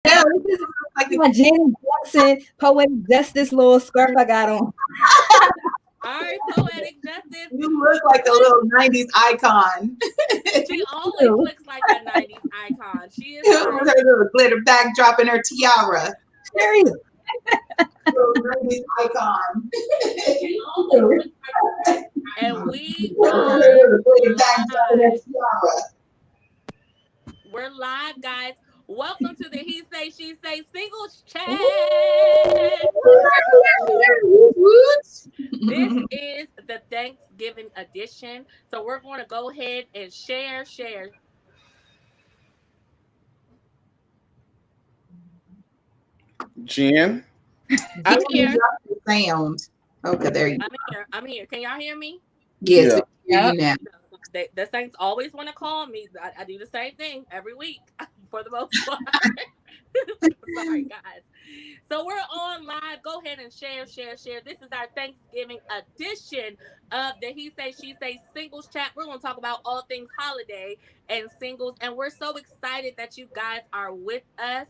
Yeah, this is like my Janet Jackson poetic justice little scarf I got on. All right, poetic justice. You look like a little 90s icon. She always looks like a 90s icon. She is with her little glitter backdrop and her tiara. Serious. Little 90s icon. And we Little are glitter backdrop and her live. tiara. We're live, guys. Welcome to the He Say, She Say Singles Chat. This is the Thanksgiving edition. So we're going to go ahead and share. Jen? I'm here. Sound. Okay, there you go. I'm here. Can y'all hear me? Yes, Yeah. we hear you now. The Saints always want to call me. I do the same thing every week for the most part. Sorry, guys. So we're on live. Go ahead and share. This is our Thanksgiving edition of the He Say, She Say Singles Chat. We're going to talk about all things holiday and singles. And we're so excited that you guys are with us.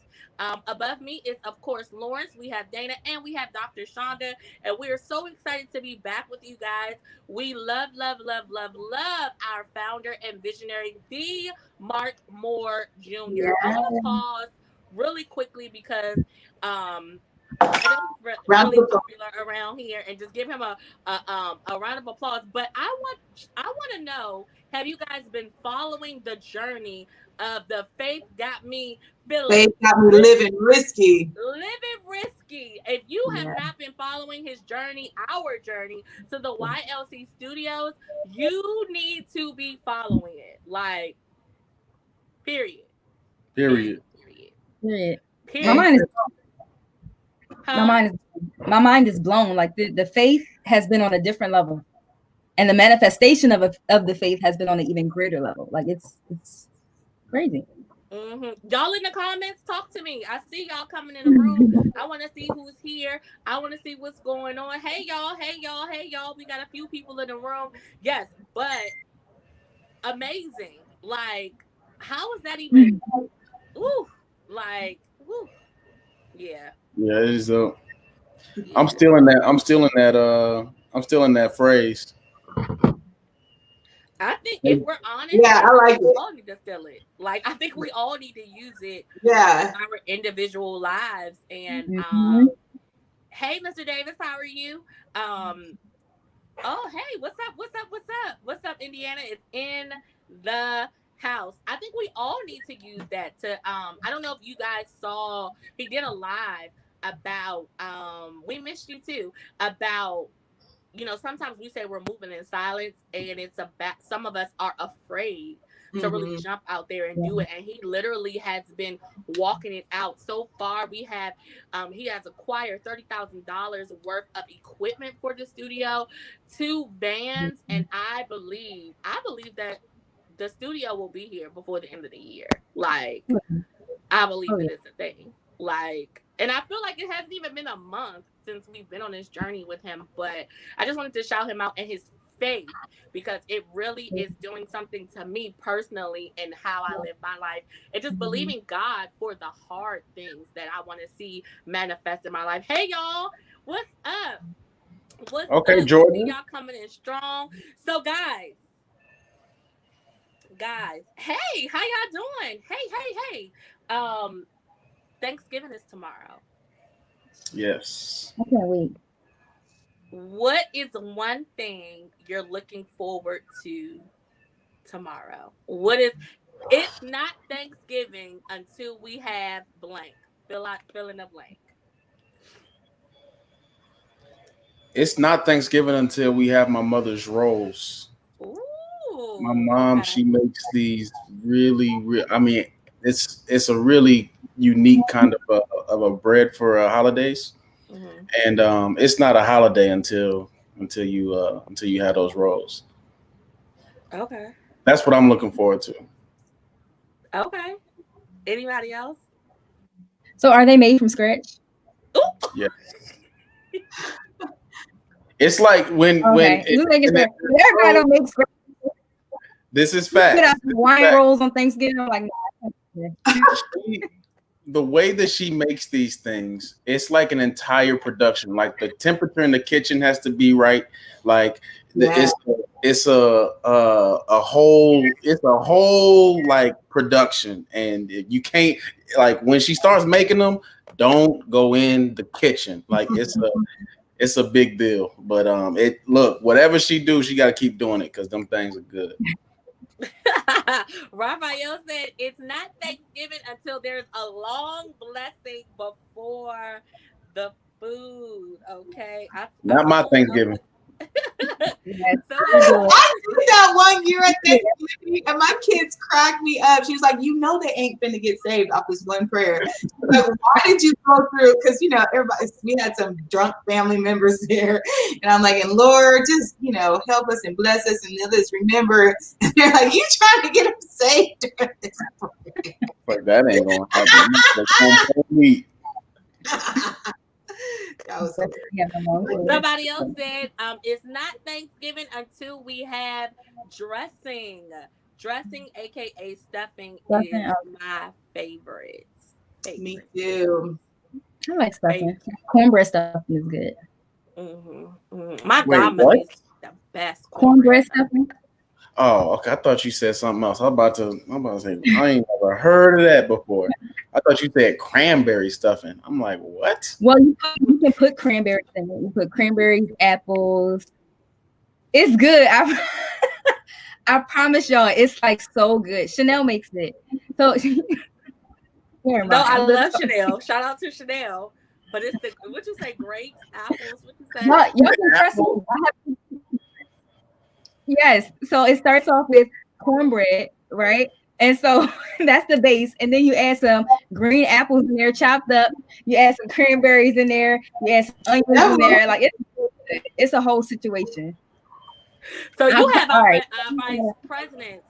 Above me is, of course, Lawrence. We have Dana and we have Dr. Shonda. And we are so excited to be back with you guys. We love our founder and visionary, the Mark Moore Jr. Yeah. I'm going to pause really quickly because I know he's really popular around here, and just give him a round of applause. But I want to know, have you guys been following the journey of the Faith Got Me feeling? Faith Got Me living risky. If you have not been following his journey, our journey to the YLC Studios, you need to be following it. Like, period. My mind is blown. Like the faith has been on a different level, and the manifestation of the faith has been on an even greater level. Like it's crazy. Mm-hmm. Y'all in the comments, talk to me. I see y'all coming in the room. I want to see who's here. I want to see what's going on. Hey y'all. We got a few people in the room. Yes, but amazing. Like, how is that even? Ooh, like, woo. Yeah. Yeah, it is. I'm still in that phrase. I think if we're honest, I like it. We all need to feel it. Like, I think we all need to use it in our individual lives. And hey, Mr. Davis, how are you? Oh, hey, what's up, Indiana? It's in the house. I think we all need to use that to I don't know if you guys saw, he did a live about we missed you too, about, you know, sometimes we say we're moving in silence, and it's about, some of us are afraid to really jump out there and do it. And he literally has been walking it out. So far, we have he has acquired $30,000 worth of equipment for the studio, 2 vans, and I believe that the studio will be here before the end of the year. Like, I believe that it's a thing. Like, and I feel like it hasn't even been a month since we've been on this journey with him, but I just wanted to shout him out and his faith, because it really is doing something to me personally and how I live my life, and just believing God for the hard things that I want to see manifest in my life. Hey y'all, what's up? Okay, Jordan. Y'all coming in strong. So guys, hey, how y'all doing? Hey. Thanksgiving is tomorrow. Yes. I can't wait. What is one thing you're looking forward to tomorrow? It's not Thanksgiving until we have blank. Fill in the blank. It's not Thanksgiving until we have my mother's rolls. Ooh. My mom, she makes these really, I mean, it's a really unique kind of a bread for holidays, and it's not a holiday until you have those rolls. Okay, that's what I'm looking forward to. Okay, anybody else? So are they made from scratch? Ooh. Yeah. It's like when everybody don't make scratch. This is fact. Put out some wine rolls on Thanksgiving. I'm like, the way that she makes these things, it's like an entire production. Like the temperature in the kitchen has to be right. Like it's a whole like production, and you can't, like, when she starts making them, don't go in the kitchen. Like it's a big deal. But whatever she do, she got to keep doing it because them things are good. Raphael said it's not Thanksgiving until there's a long blessing before the food. Okay, Not my Thanksgiving. I did that one year at Thanksgiving, and my kids cracked me up. She was like, "You know they ain't finna get saved off this one prayer." Like, why did you go through? Because everybody, we had some drunk family members there, and I'm like, "And Lord, just help us and bless us and let us remember." And they're like, "You trying to get them saved during this prayer?" Like that ain't gonna happen. Somebody else said it's not Thanksgiving until we have dressing. Dressing, aka stuffing, is my favorite. Me too. I like stuffing. Cornbread stuffing is good. My godmother is the best cornbread stuffing. Oh, okay. I thought you said something else. I'm about to say I ain't never heard of that before. I thought you said cranberry stuffing. I'm like, what? Well, you can put cranberries in it. You put cranberries, apples. It's good. I promise y'all, it's like so good. Chanel makes it. So I love Chanel. Shout out to Chanel. But it's what you say, grapes, apples, what you say? Y'all can trust me. Yes. So it starts off with cornbread, right? And so that's the base. And then you add some green apples in there, chopped up. You add some cranberries in there. You add some onions in there. Like it's a whole situation. So you have our vice president's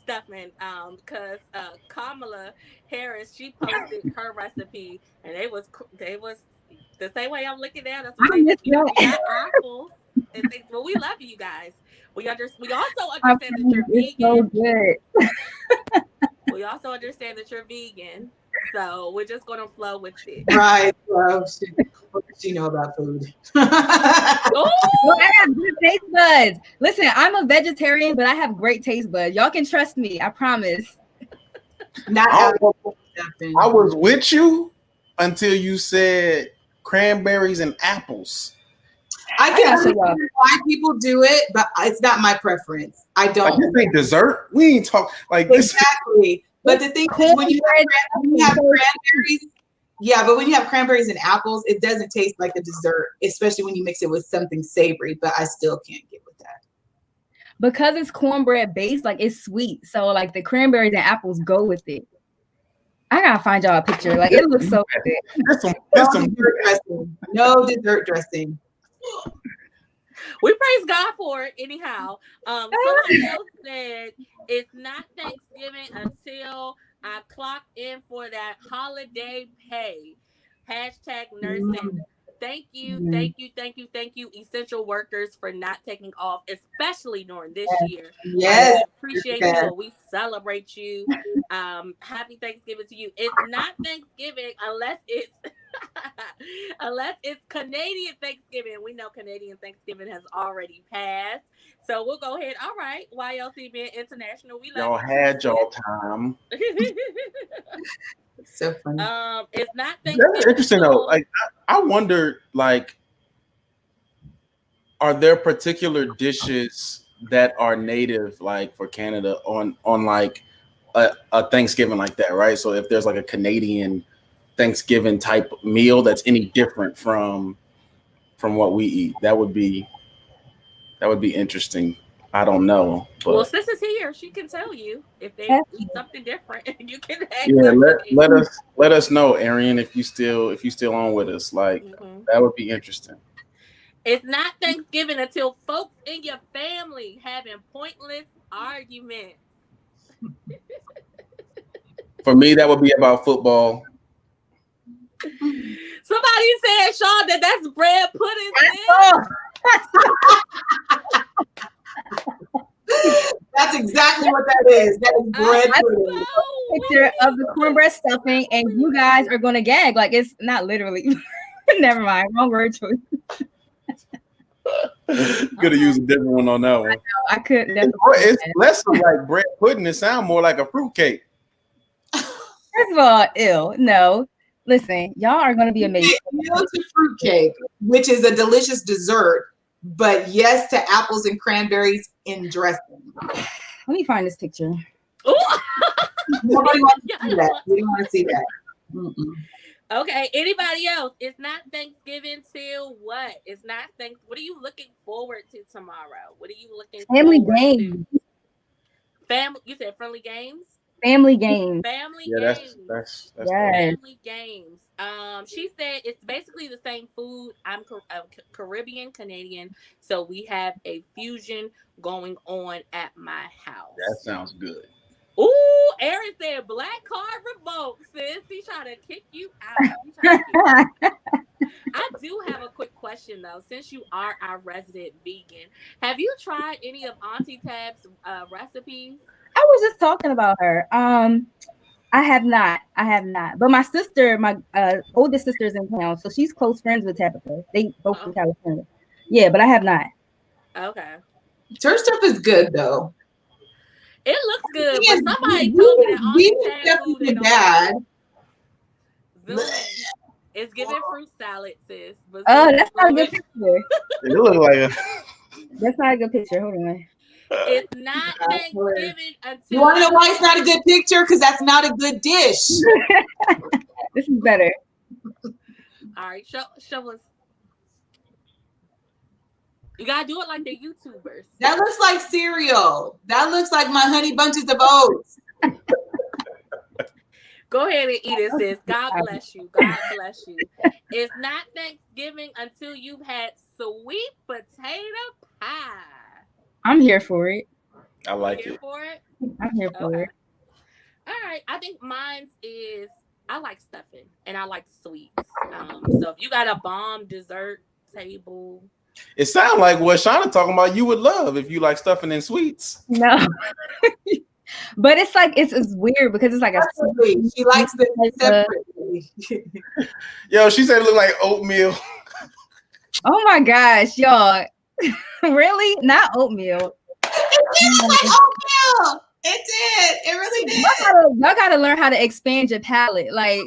stuffing because Kamala Harris, she posted her recipe, and they was the same way I'm looking at us. We got apples and things. Well, we love you guys. We also understand that you're vegan. So good. We also understand that you're vegan, so we're just gonna flow with it. Right. Well, what does she know about food? Well, I have good taste buds. Listen, I'm a vegetarian, but I have great taste buds. Y'all can trust me. I promise. I was with you until you said cranberries and apples. I can understand why people do it, but it's not my preference. I don't. Like, this ain't dessert. We ain't talk like exactly. But the thing is, when you have cranberries, but when you have cranberries and apples, it doesn't taste like a dessert, especially when you mix it with something savory. But I still can't get with that because it's cornbread based. Like it's sweet, so like the cranberries and apples go with it. I gotta find y'all a picture. Like it looks so good. No dessert dressing. We praise God for it anyhow. Somebody else said it's not Thanksgiving until I clock in for that holiday pay. #nursing. Thank you, essential workers, for not taking off, especially during this year. Yes. Appreciate you. We celebrate you. Happy Thanksgiving to you. It's not Thanksgiving unless it's Canadian Thanksgiving. We know Canadian Thanksgiving has already passed. So we'll go ahead. All right. YLC being international. We love y'all had y'all time. It's so funny. It's not Thanksgiving. That's interesting though. Like I wonder, like, are there particular dishes that are native, like for Canada, on like a Thanksgiving like that, right? So if there's like a Canadian Thanksgiving type meal that's any different from what we eat, that would be interesting. I don't know. But well, sis is here. She can tell you if they eat something different. You can ask let us know, Arian, if you still on with us. Like that would be interesting. It's not Thanksgiving until folks in your family having pointless arguments. For me, that would be about football. Somebody said, Sean, that's bread pudding. That's exactly what that is. That is bread pudding. Picture of the cornbread stuffing, and you guys are gonna gag. Like it's not literally. Never mind. Wrong word choice. Could have used a different one on that one. I could. It's less of like bread pudding. It sounds more like a fruit cake. First of all, ew. No. Listen, y'all are going to be amazing. No to fruit cake, which is a delicious dessert, but yes to apples and cranberries in dressing. Let me find this picture. Nobody wants to see that. We don't want to see that. Okay. Anybody else? It's not Thanksgiving till what? It's not What are you looking forward to tomorrow? What are you looking Family forward games. to? Family. You said friendly games. Family games. Family yeah, games. That's Family games. She said it's basically the same food. I'm Caribbean Canadian, so we have a fusion going on at my house. That sounds good. Ooh, Aaron said black card revoke, sis. He's trying to kick you out. I do have a quick question though. Since you are our resident vegan, have you tried any of Auntie Tab's recipes? I was just talking about her. I have not. But my sister, my oldest sister is in town, so she's close friends with Tabitha. They both from California. Yeah, but I have not. Okay. Her stuff is good though. It looks good, but somebody told me that Auntie Tab food is bad. It's giving fruit salad, sis. But that's not a good picture. It looks like That's not a good picture. Hold on. It's not Thanksgiving until. You want to know why it's not a good picture? Because that's not a good dish. This is better. All right, show us. You gotta do it like the YouTubers. That looks like cereal. That looks like my Honey Bunches of Oats. Go ahead and eat it, sis. God bless you. God bless you. It's not Thanksgiving until you've had sweet potato pie. I'm here for it. I like it. I'm here for it. All right. I think mine is I like stuffing and I like sweets. So if you got a bomb dessert table. It sounds like what Shauna talking about you would love if you like stuffing and sweets. No. But it's like it's weird because it's like she likes them separately. Yo, she said it looked like oatmeal. Oh my gosh, y'all. Really? Not oatmeal. It is like oatmeal. It did. It really did. Y'all gotta learn how to expand your palate. Like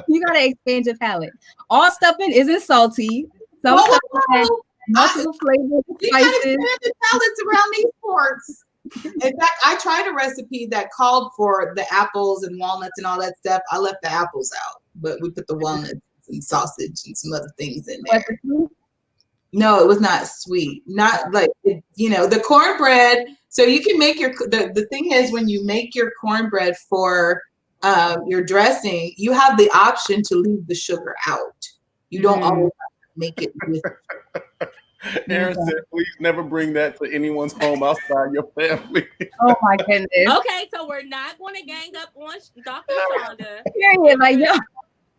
you gotta expand your palate. All stuffing isn't salty. Some stuff has multiple flavors, spices. The palates around these parts. In fact, I tried a recipe that called for the apples and walnuts and all that stuff. I left the apples out, but we put the walnuts and sausage and some other things in there. No, it was not sweet. Not like, the cornbread. So you can make the thing is when you make your cornbread for your dressing, you have the option to leave the sugar out. You don't always have to make it with Aaron said, please never bring that to anyone's home outside your family. Oh my goodness. Okay, so we're not going to gang up on Dr. Shonda. Yeah, like, yeah.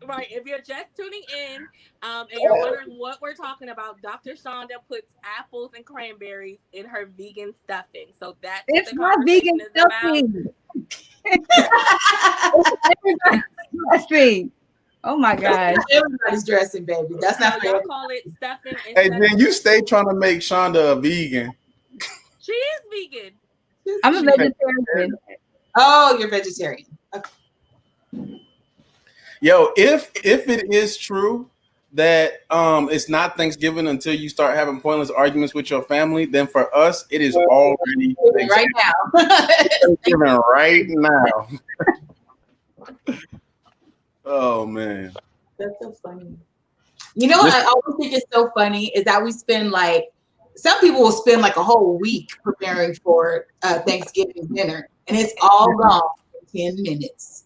Right, if you're just tuning in and you're wondering what we're talking about, Dr. Shonda puts apples and cranberries in her vegan stuffing. So that's it's not vegan stuffing. Stuffing. Oh my gosh. Everybody's dressing, baby. That's not fair. Call it stuffing. Hey, then you stay trying to make Shonda a vegan. She is vegan. I'm a vegetarian. Oh, you're vegetarian. Okay. Yo, if it is true that it's not Thanksgiving until you start having pointless arguments with your family, then for us it is already right now. Thanksgiving right now. Oh man, that's so funny. You know what I always think is so funny is that we spend some people will spend like a whole week preparing for Thanksgiving dinner, and it's all gone in 10 minutes.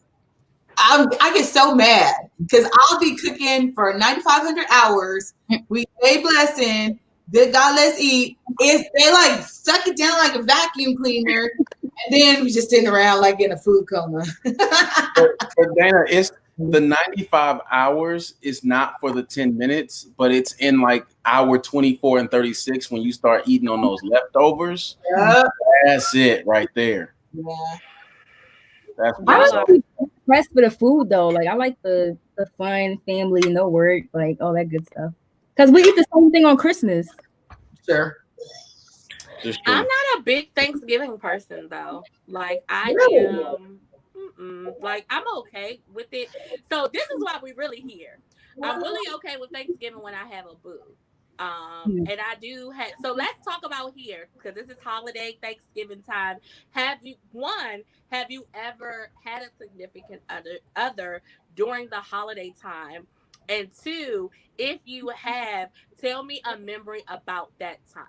I get so mad because I'll be cooking for 9,500 hours. We say blessing, good God, let's eat. They like suck it down like a vacuum cleaner, and then we just sitting around like in a food coma. But Dana, the 95 hours is not for the 10 minutes, but it's in like hour 24 and 36 when you start eating on those leftovers. Yeah. That's it right there. Yeah. That's I'm impressed with the food though. Like I like the fun, family, no work, like all that good stuff. Because we eat the same thing on Christmas. Sure. I'm not a big Thanksgiving person though. Like I am. Like I'm okay with it. So this is why we really here. I'm really okay with Thanksgiving when I have a boo. And I do have. So let's talk about here because this is holiday Thanksgiving time. Have you ever had a significant other during the holiday time? And two, if you have, tell me a memory about that time.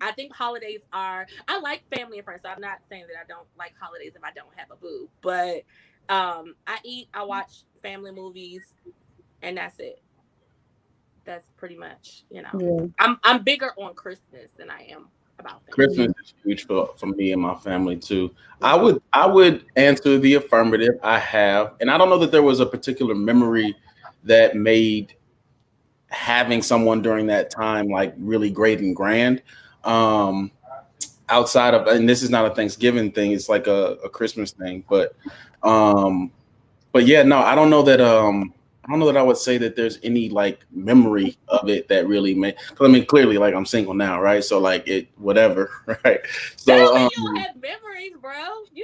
I think holidays I like family and friends. So I'm not saying that I don't like holidays if I don't have a boo, but I watch family movies, and that's it. That's pretty much, I'm bigger on Christmas than I am about Christmas is huge for me and my family too. I would answer the affirmative. I have, and I don't know that there was a particular memory that made having someone during that time like really great and grand. Outside of, and this is not a Thanksgiving thing, it's like a Christmas thing, but yeah, no, I don't know that I would say that there's any like memory of it that really made. I mean, clearly, like I'm single now, right? So like it, whatever, right? So you don't have memories, bro.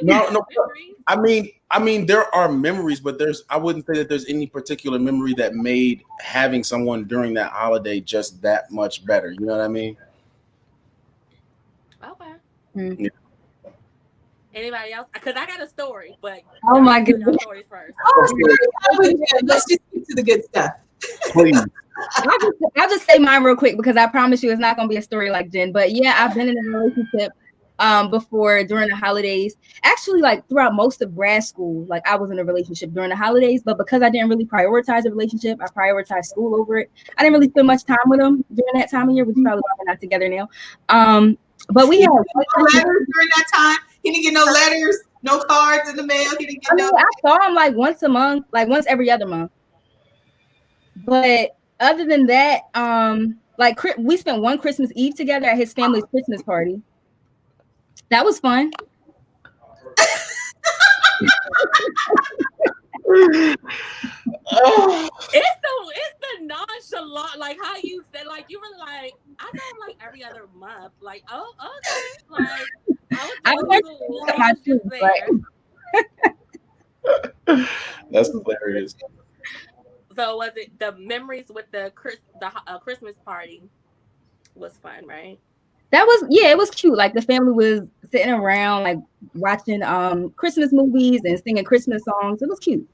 No. Memories. I mean, there are memories, but I wouldn't say that there's any particular memory that made having someone during that holiday just that much better. You know what I mean? Okay. Yeah. Anybody else? Because I got a story, but oh my goodness, stories first. Let's just get to the good stuff. Please. I'll just say mine real quick because I promise you it's not gonna be a story like Jen. But yeah, I've been in a relationship before during the holidays. Actually, like throughout most of grad school, like I was in a relationship during the holidays, but because I didn't really prioritize a relationship, I prioritized school over it. I didn't really spend much time with them during that time of year, which is probably why we're not together now. But we had letters during that time. He didn't get no letters, no cards in the mail. He didn't get I saw him like once a month, like once every other month. But other than that, like we spent one Christmas Eve together at his family's Christmas party. That was fun. It's the nonchalant, like how you said, like you were like, I know him like every other month. Like, oh, okay. Like I was there. That's hilarious. So was it the memories with the Christmas party was fun, right? That was, yeah, it was cute. Like the family was sitting around, like watching Christmas movies and singing Christmas songs. It was cute.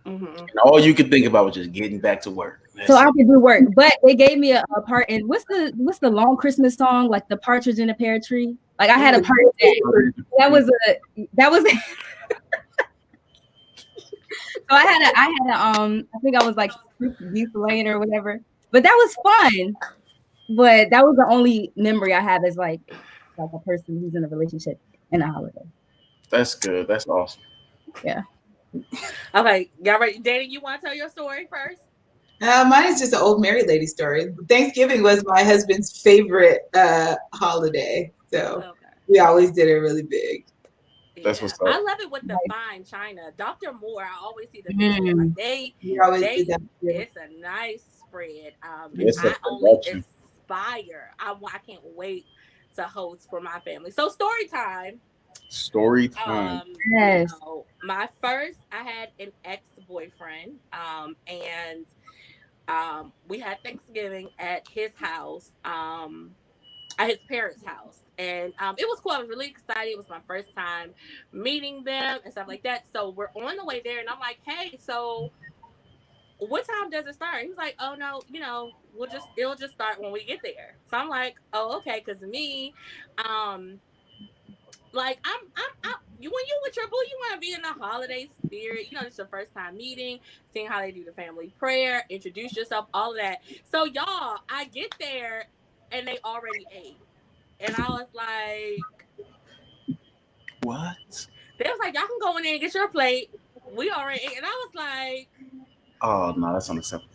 Mm-hmm. And all you could think about was just getting back to work. So I could do work, but they gave me a part in what's the long Christmas song, like the Partridge in a Pear Tree. Like I had a part in that was so I had I think I was like youth lane or whatever, but that was fun. But that was the only memory I have as like a person who's in a relationship in a holiday. That's good. That's awesome. Yeah. Okay, y'all ready? Danny, you want to tell your story first? Mine is just an old married lady story. Thanksgiving was my husband's favorite holiday, so we always did it really big. That's what's up. I love it with the fine china. Dr. Moore, I always see the picture. Like it's a nice spread. I only aspire. I can't wait to host for my family. So story time. Story time. Yes. My first, I had an ex-boyfriend, and we had Thanksgiving at his house, at his parents' house. And it was cool. I was really excited. It was my first time meeting them and stuff like that. So we're on the way there, and I'm like, hey, so what time does it start? He's like, oh no, it'll just start when we get there. So I'm like, oh, okay, because me, like I'm you when you with your boo, you want to be in the holiday spirit. It's your first time meeting, seeing how they do the family prayer, introduce yourself, all of that. So y'all, I get there and they already ate. And I was like, what? They was like, y'all can go in there and get your plate. We already ate, and I was like, oh no, that's unacceptable.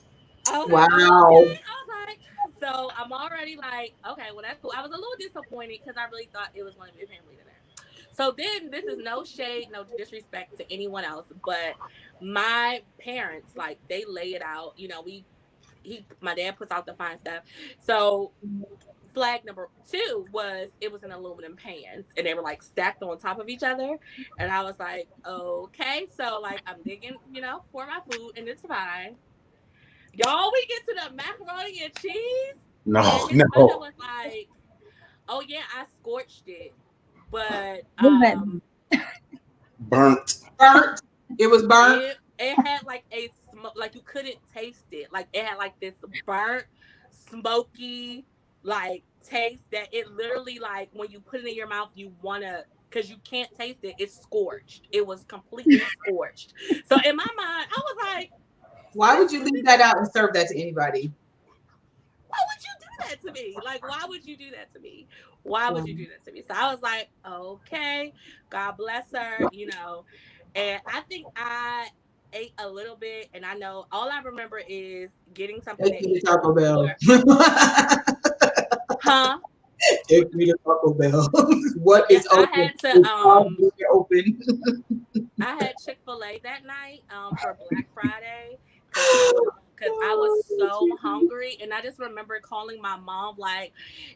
Wow. Like, okay. I was like, so I'm already like, okay, well that's cool. I was a little disappointed because I really thought it was going to be a family dinner. So then, this is no shade, no disrespect to anyone else, but my parents, like, they lay it out. You know, my dad puts out the fine stuff. So flag number 2 was it was in aluminum pans, and they were like stacked on top of each other. And I was like, okay, so like I'm digging, you know, for my food, and it's fine. Y'all, we get to the macaroni and cheese. No. Mother was like, oh yeah, I scorched it. But burnt. It was burnt. It had like a smoke, like you couldn't taste it. Like it had like this burnt, smoky, like taste that it literally, like when you put it in your mouth, you wanna, because you can't taste it. It's scorched. It was completely scorched. So in my mind, I was like, why would you leave that out and serve that to anybody? Why would you do that to me? Like, why would you do that to me? Why would you do that to me? So I was like, okay, God bless her, you know. And I think I ate a little bit, and I know all I remember is getting something to eat. Taco Bell. Huh? Take me to Taco Bell. What is open? I had to open. I had Chick-fil-A that night for Black Friday. Because I was so hungry, and I just remember calling my mom like,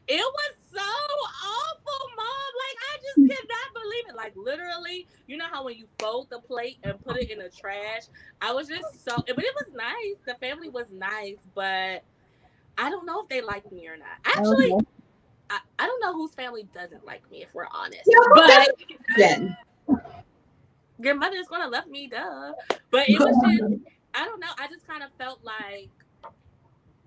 it was so awful, Mom. Like, I just cannot believe it. Like, literally, you know how when you fold the plate and put it in the trash, I was just so, but it was nice. The family was nice, but I don't know if they liked me or not. Actually, I don't know whose family doesn't like me, if we're honest. Yeah, but your mother's going to love me, duh. But it was just, I don't know. I just kind of felt like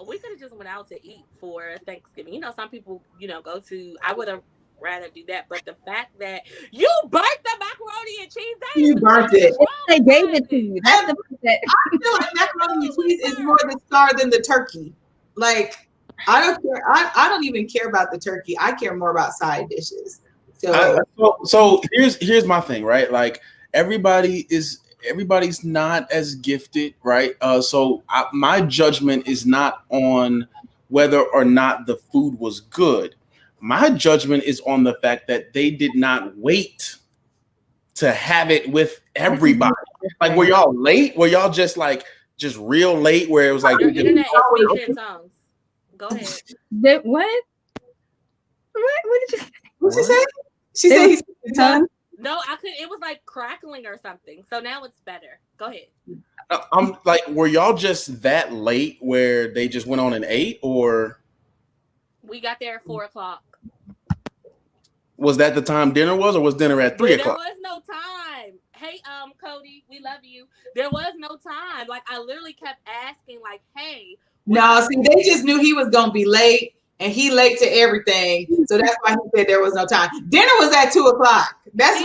we could have just went out to eat for Thanksgiving. You know, some people, you know, go to, I would have rather do that. But the fact that you burnt the macaroni and cheese, you burnt it. They gave it to you. That's the that. I feel like macaroni and cheese is more the star than the turkey. Like, I don't care. I don't even care about the turkey. I care more about side dishes. So here's my thing, right? Like, everybody's not as gifted, right? So my judgment is not on whether or not the food was good. My judgment is on the fact that they did not wait to have it with everybody. Like, were y'all late? Were y'all just real late? Where it was like, your internet is speaking in tongues. Go ahead. What? What did you say? What'd she say? She said he's speaking in tongues. No, I couldn't. It was like crackling or something. So now it's better. Go ahead. I'm like, were y'all just that late where they just went on and ate, or we got there at 4:00? Was that the time dinner was, or was dinner at 3:00? There was no time. Hey, Cody, we love you. There was no time. Like, I literally kept asking, like, hey. No, see, they just knew he was gonna be late. And he late to everything, so that's why he said there was no time. Dinner was at 2:00. He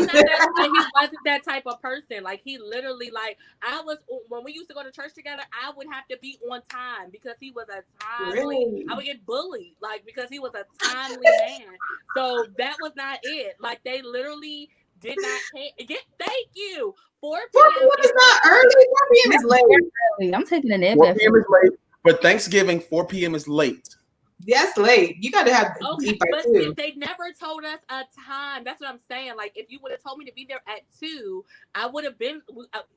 wasn't that type of person. Like, he literally, like, I was, when we used to go to church together, I would have to be on time because he was a timely. Really? I would get bullied, like, because he was a timely man. So that was not it. Like, they literally did not care. Thank you. 4 p.m. is not early. 4 p.m. is late. I'm taking a nap. 4 p.m. is late. But Thanksgiving, 4 p.m. is late. That's late. You got to have eat by 2. They never told us a time. That's what I'm saying. Like, if you would have told me to be there at 2, I would have been.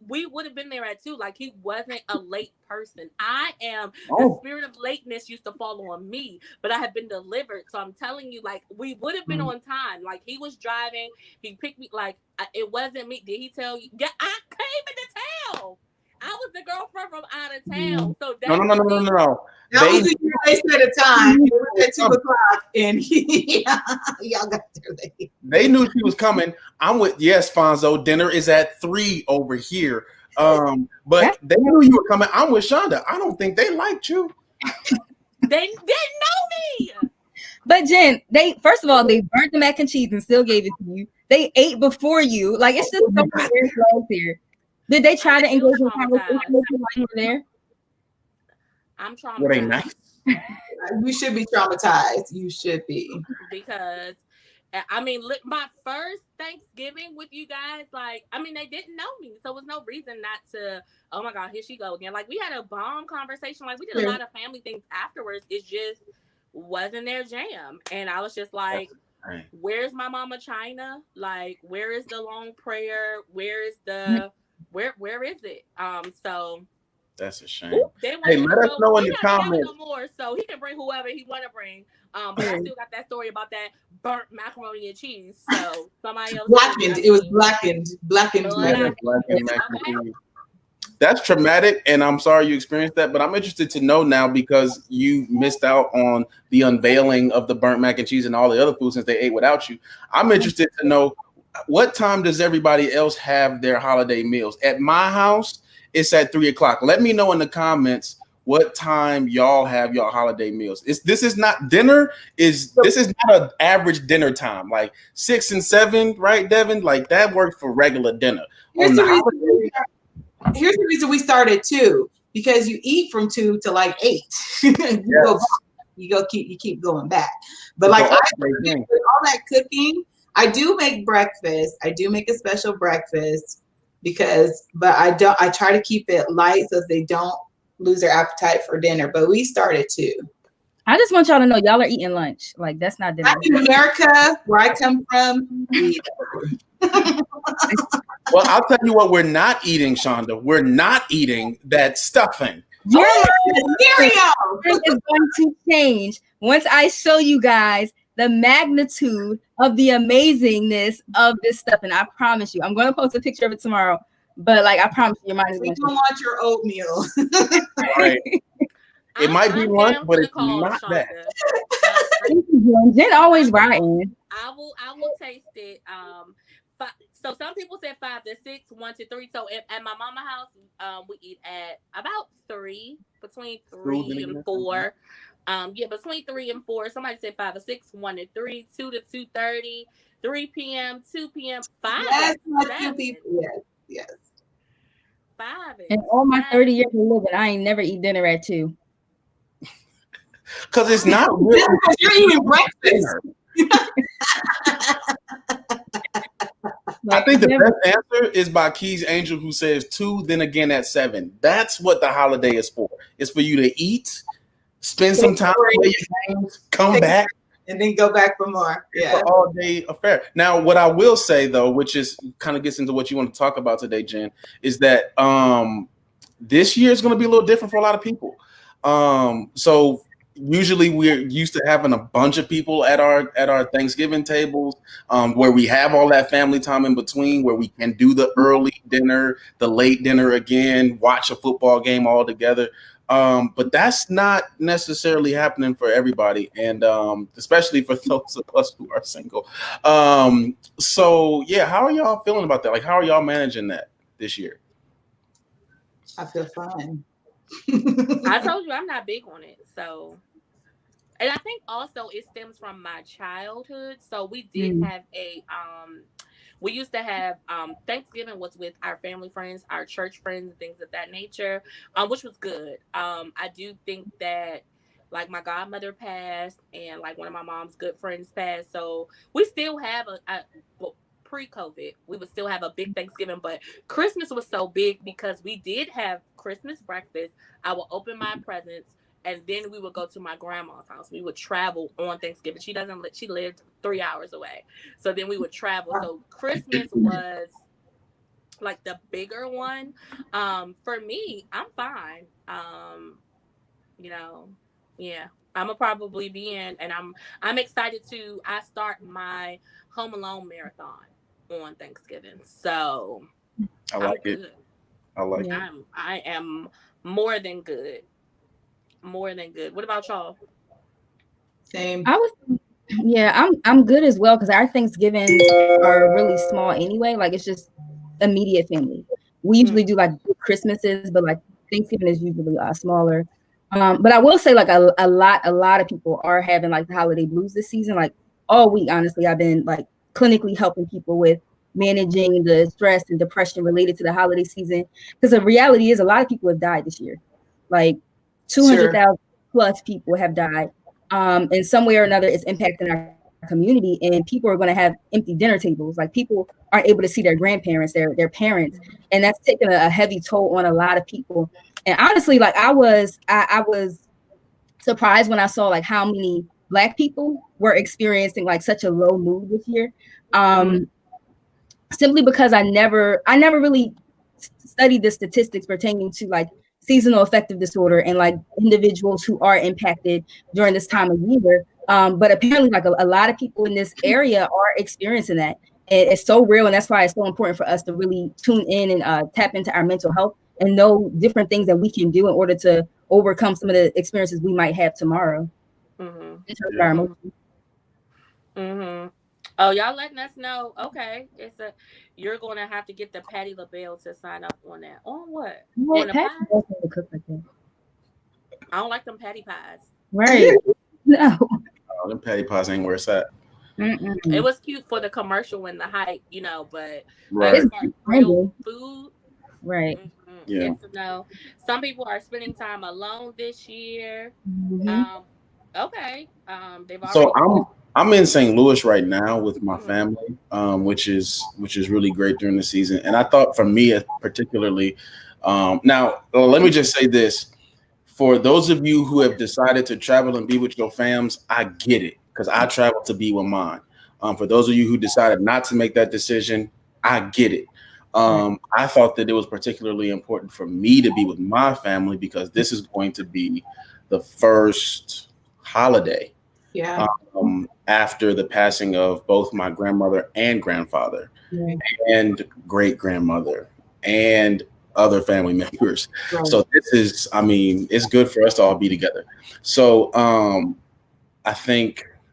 We would have been there at 2. Like, he wasn't a late person. I am. The spirit of lateness used to fall on me, but I have been delivered. So I'm telling you, like, we would have been on time. Like, he was driving. He picked me. Like, it wasn't me. Did he tell you? Yeah, I came into town. I was the girlfriend from out of town. So no. They said a time. It was at 2:00, and y'all got there late. They knew she was coming. I'm with Fonzo. Dinner is at 3 over here. But they knew you were coming. I'm with Shonda. I don't think they liked you. They didn't know me. But Jen, first of all, they burnt the mac and cheese and still gave it to you. They ate before you. Like, it's just so many weird flags here. Did they try to engage in conversation while you were there? I'm traumatized. Were they nice? You should be traumatized. You should be. Because I mean, my first Thanksgiving with you guys, like, I mean, they didn't know me, so there was no reason not to. Oh my God, here she go again. Like, we had a bomb conversation. Like, we did a lot of family things afterwards. It just wasn't their jam, and I was just like, "Where's my mama China? Like, where is the long prayer? Where is the where is it?" So. That's a shame. Hey, let us know in the comments. No more, so he can bring whoever he want to bring. But I still got that story about that burnt macaroni and cheese. So somebody else blackened. It was blackened macaroni and cheese. That's traumatic, and I'm sorry you experienced that. But I'm interested to know now because you missed out on the unveiling of the burnt mac and cheese and all the other food since they ate without you. I'm interested to know what time does everybody else have their holiday meals? At my house, it's at 3:00. Let me know in the comments what time y'all have your holiday meals. This is not dinner. This is not an average dinner time. Like 6 and 7, right, Devin? Like that works for regular dinner. Here's the reason we started 2, because you eat from 2 to like 8. you keep going back. But like with all that cooking, I do make breakfast. I do make a special breakfast. But I try to keep it light so they don't lose their appetite for dinner. But we started 2. I just want y'all to know y'all are eating lunch. Like that's not dinner. In America, where I come from, well, I'll tell you what we're not eating, Shonda. We're not eating that stuffing. Cereal is going to change once I show you guys the magnitude of the amazingness of this stuff. And I promise you, I'm going to post a picture of it tomorrow. But like, I promise you, your mind is going to don't want your oatmeal. Right. It might be lunch, but it's not that. Jen always writing. I will taste it. So some people said 5 to 6, 1 to 3. So at my mama house, we eat at about 3, between 3 and 4. Between 3 and 4. Somebody said 5 to 6, 1 to 3, 2 to 2:30, 3 p.m., 2 p.m., 5. Yes, 2 people. Yes. 5. In all my 30 years of living, I ain't never eat dinner at 2. Because it's not really. You're eating breakfast. I think the best answer is by Keys Angel, who says 2, then again at 7. That's what the holiday is for. It's for you to eat, spend some time, play your games, come back, and then go back for more. Yeah, it's an all-day affair. Now, what I will say though, which is kind of gets into what you want to talk about today, Jen, is that this year is going to be a little different for a lot of people. So usually we're used to having a bunch of people at our Thanksgiving tables, where we have all that family time in between, where we can do the early dinner, the late dinner again, watch a football game all together. But that's not necessarily happening for everybody, and especially for those of us who are single. So yeah, how are y'all feeling about that? Like, how are y'all managing that this year? I feel fine. I told you I'm not big on it, so. And I think also it stems from my childhood. So we did have we used to have Thanksgiving was with our family friends, our church friends, and things of that nature, which was good. I do think that like my godmother passed and like one of my mom's good friends passed. So we still have pre-COVID, we would still have a big Thanksgiving, but Christmas was so big because we did have Christmas breakfast. I would open my presents. And then we would go to my grandma's house. We would travel on Thanksgiving. She lived 3 hours away. So then we would travel. So Christmas was like the bigger one. For me, I'm fine. Yeah. I'm probably be in, and I'm excited I start my Home Alone marathon on Thanksgiving. So I like it. I like it. I am more than good. More than good. What about y'all? Same. I'm good as well, because our Thanksgivings are really small anyway. Like it's just immediate family. We usually do like Christmases, but like Thanksgiving is usually smaller. But I will say like a lot of people are having like the holiday blues this season. Like all week, honestly, I've been like clinically helping people with managing the stress and depression related to the holiday season. Because the reality is a lot of people have died this year. Like 200,000 plus people have died. And some way or another, it's impacting our community, and people are going to have empty dinner tables. Like, people aren't able to see their grandparents, their parents, and that's taking a heavy toll on a lot of people. And honestly, like, I was surprised when I saw like how many Black people were experiencing like such a low mood this year. Simply because I never really studied the statistics pertaining to like seasonal affective disorder and like individuals who are impacted during this time of year. But apparently, like a lot of people in this area are experiencing that. And it's so real, and that's why it's so important for us to really tune in and tap into our mental health and know different things that we can do in order to overcome some of the experiences we might have tomorrow. Oh, y'all letting us know. Okay, you're going to have to get the Patti LaBelle to sign up on that. On what? On the pie? I don't like them patty pies. Right. No. Oh, them patty pies ain't where it's at. It was cute for the commercial and the hype, but right. Real food. Right. Yeah. No. Some people are spending time alone this year. Okay. They've already. So I'm in St. Louis right now with my family, which is really great during the season. And I thought for me particularly, now let me just say this: for those of you who have decided to travel and be with your fams, I get it, because I traveled to be with mine. For those of you who decided not to make that decision, I get it. I thought that it was particularly important for me to be with my family because this is going to be the first holiday after the passing of both my grandmother and grandfather and great grandmother and other family members. Right. So this is, it's good for us to all be together. So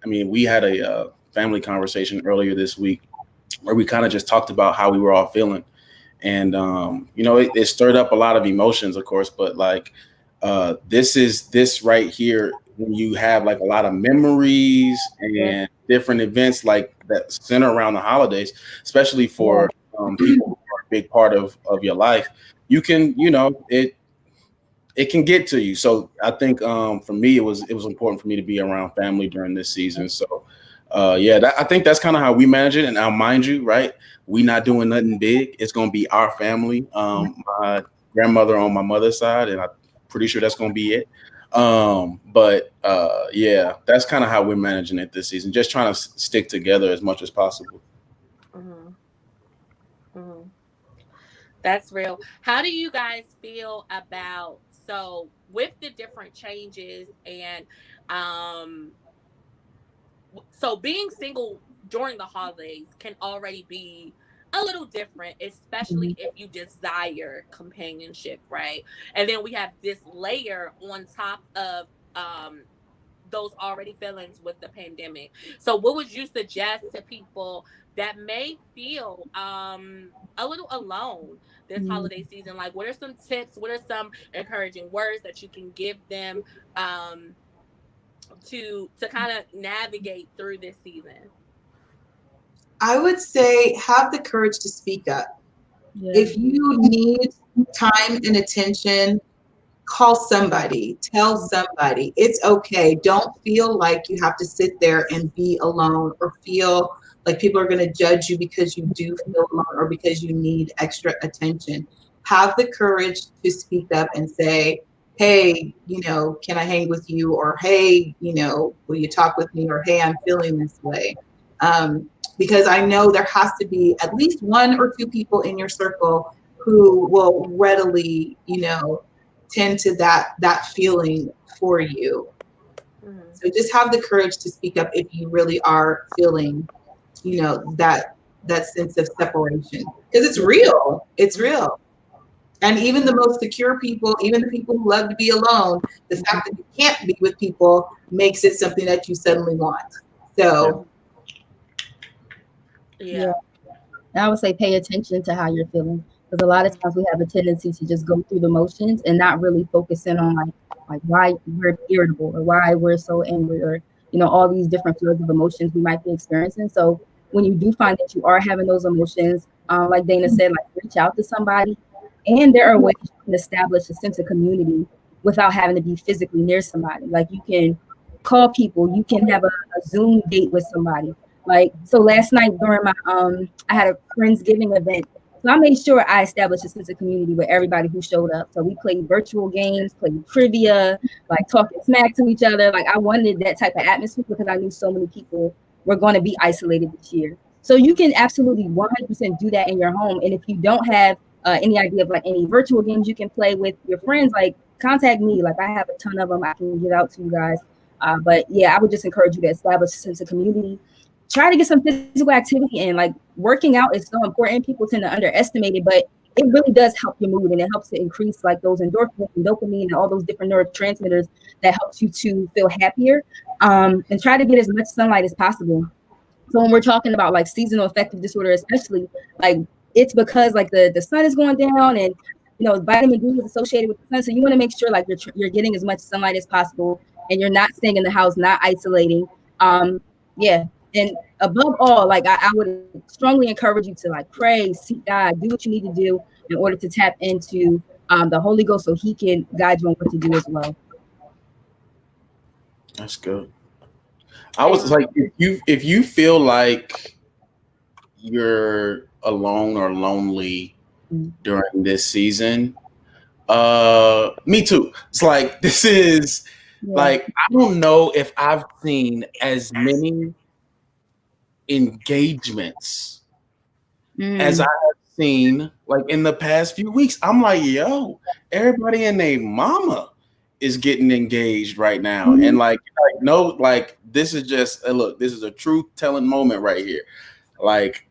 we had a family conversation earlier this week where we kind of just talked about how we were all feeling. And, it stirred up a lot of emotions, of course, but like this right here, when you have like a lot of memories and different events like that center around the holidays, especially for people who are a big part of your life, you can, it can get to you. So I think for me, it was important for me to be around family during this season. So I think that's kind of how we manage it. And now, mind you, right, we not doing nothing big. It's going to be our family, my grandmother on my mother's side, and I'm pretty sure that's going to be it. That's kind of how we're managing it this season. Just trying to stick together as much as possible. That's real. How do you guys feel about, so with the different changes and, so being single during the holidays can already be a little different, especially if you desire companionship, right? And then we have this layer on top of those already feelings with the pandemic. So what would you suggest to people that may feel a little alone this holiday season? Like, what are some tips? What are some encouraging words that you can give them to kind of navigate through this season? I would say have the courage to speak up. If you need time and attention, call somebody, tell somebody. It's okay. Don't feel like you have to sit there and be alone or feel like people are going to judge you because you do feel alone or because you need extra attention. Have the courage to speak up and say, hey, can I hang with you? Or, hey, will you talk with me? Or, hey, I'm feeling this way. Because I know there has to be at least one or two people in your circle who will readily, tend to that feeling for you. So just have the courage to speak up if you really are feeling, that sense of separation, because it's real. It's real. And even the most secure people, even the people who love to be alone, the fact that you can't be with people makes it something that you suddenly want. So. Yeah. I would say pay attention to how you're feeling, because a lot of times we have a tendency to just go through the motions and not really focus in on like why we're irritable or why we're so angry or all these different fields of emotions we might be experiencing. So when you do find that you are having those emotions, like Dana said, like reach out to somebody. And there are ways you can establish a sense of community without having to be physically near somebody. Like you can call people. You can have a Zoom date with somebody. Like, so last night during my I had a Friendsgiving event. So I made sure I established a sense of community with everybody who showed up. So we played virtual games, played trivia, like talking smack to each other. Like, I wanted that type of atmosphere because I knew so many people were going to be isolated this year. So you can absolutely 100% do that in your home. And if you don't have any idea of like any virtual games you can play with your friends, like, contact me. Like, I have a ton of them I can get out to you guys. But yeah, I would just encourage you to establish a sense of community. Try to get some physical activity in. Like, working out is so important. People tend to underestimate it, but it really does help your mood, and it helps to increase like those endorphins and dopamine and all those different neurotransmitters that helps you to feel happier. And try to get as much sunlight as possible. So when we're talking about like seasonal affective disorder, especially, like, it's because like the sun is going down, and vitamin D is associated with the sun. So you want to make sure like you're getting as much sunlight as possible, and you're not staying in the house, not isolating. Yeah. And above all, like, I would strongly encourage you to like pray, seek God, do what you need to do in order to tap into the Holy Ghost so he can guide you on what to do as well. That's good. I was like, if you feel like you're alone or lonely during this season, me too. It's like, this is like, I don't know if I've seen as many engagements as I have seen like in the past few weeks. I'm like, yo, everybody and their mama is getting engaged right now. And like no, like, this is just look, this is a truth telling moment right here. Like,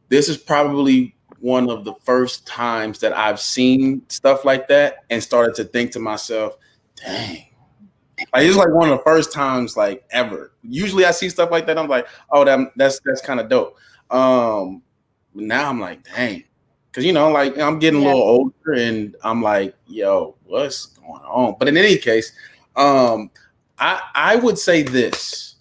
this is probably one of the first times that I've seen stuff like that and started to think to myself, dang. Like, it's like one of the first times like ever. Usually I see stuff like that, I'm like, oh, that's kind of dope. Now I'm like, dang, because like, I'm getting a little older, and I'm like, yo, what's going on? But in any case, I would say this,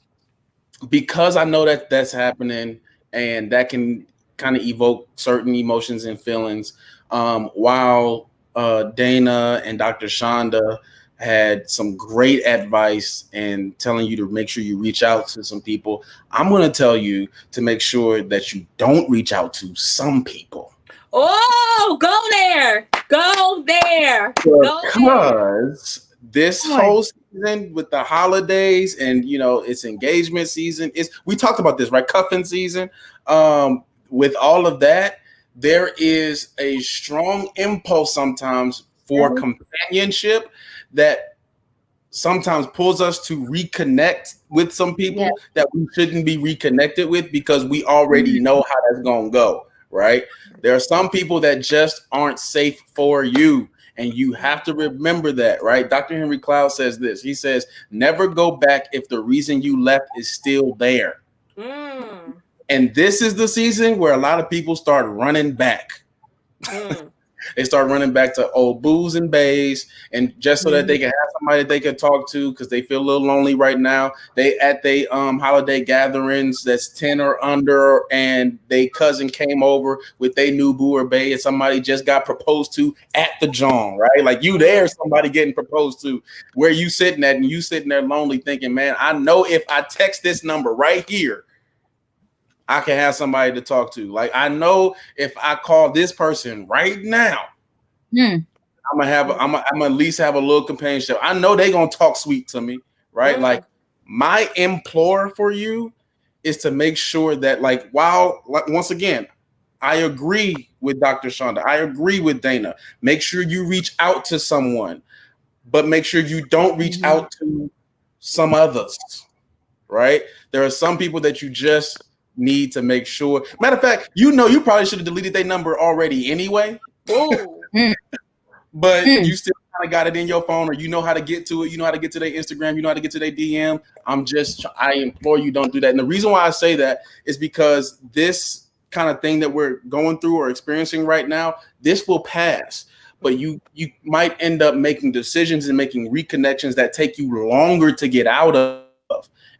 because I know that that's happening, and that can kind of evoke certain emotions and feelings. While Dana and Dr. Shonda had some great advice and telling you to make sure you reach out to some people, I'm going to tell you to make sure that you don't reach out to some people. Oh, go there. Because this whole season with the holidays and, it's engagement season, we talked about this, right? Cuffing season. With all of that, there is a strong impulse sometimes for companionship that sometimes pulls us to reconnect with some people that we shouldn't be reconnected with, because we already know how that's going to go, right? There are some people that just aren't safe for you, and you have to remember that, right? Dr. Henry Cloud says this. He says, never go back if the reason you left is still there. And this is the season where a lot of people start running back. They start running back to old booze and bays, and just so that they can have somebody that they can talk to, because they feel a little lonely right now. They at they holiday gatherings that's 10 or under, and they cousin came over with their new boo or bae, and somebody just got proposed to at the John, right? Like, you there, somebody getting proposed to, where you sitting at, and you sitting there lonely thinking, man, I know if I text this number right here, I can have somebody to talk to. Like, I know if I call this person right now, I'm gonna at least have a little companionship. I know they're gonna talk sweet to me, right? Like, my implore for you is to make sure that, like, once again, I agree with Dr. Shonda. I agree with Dana. Make sure you reach out to someone, but make sure you don't reach out to some others, right? There are some people that you just need to make sure. Matter of fact, you probably should have deleted their number already anyway. But you still kind of got it in your phone, or you know how to get to it. You know how to get to their Instagram. You know how to get to their DM. I implore you, don't do that. And the reason why I say that is because this kind of thing that we're going through or experiencing right now, this will pass. But you might end up making decisions and making reconnections that take you longer to get out of.